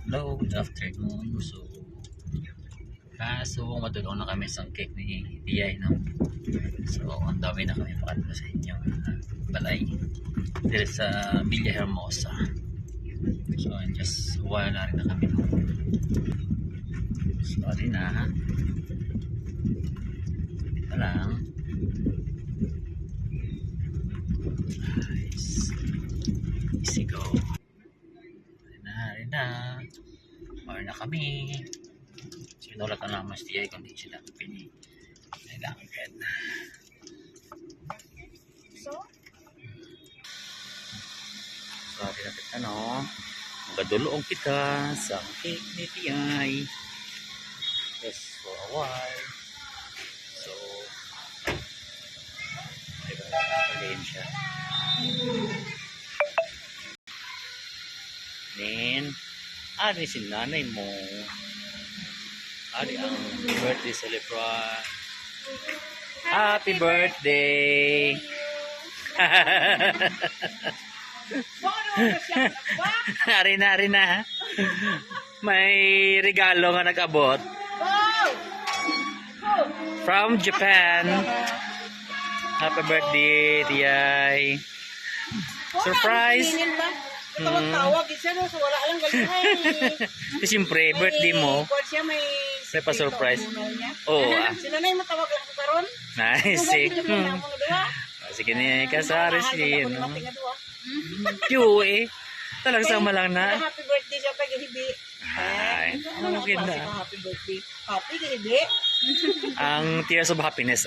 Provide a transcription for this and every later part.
Hello, good afternoon. So matulong na kami sa cake ni Tiyay, no? So, ang dami na kami pakatlo sa inyo. Balay. Dito sa Villa Hermosa. So, just while na rin na kami, no? Sorry na. Ito lang. Nice. Easy go. Rin na. Or na kami. Sinulat na naman si Tiyay kung di sila pili. Kailangan red. Sorry na kita, no? Magaduloong kita sa cake ni Tiyay. Just for a while. So, may nakapalin siya. Then, ari si nanay mo. Ari ang birthday celebrant. Happy birthday! Ari na. May regalo nga nag-abot. From Japan. Happy birthday, Tiyay. Surprise! Tawag siya no, so wala lang galingan. Siyempre, birthday mo. May pa-surprise. Oo. Sino na yung matawag lang ko karon? Nice. Sige niya, kasari siya. Piyo talagang sama lang na. Happy birthday siya kay Hibi. Ay, ano ganda. Happy birthday. Happy kay Hibi. Ang tears of happiness.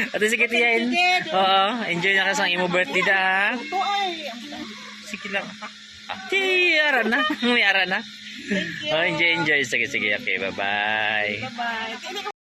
At sige Tiyain. Oo, enjoy na ka sa imo birthday da. Ito ay. Sige lang. Tiyara na. Mayara na. Thank you. Enjoy. Sige. Okay, bye-bye. Bye-bye.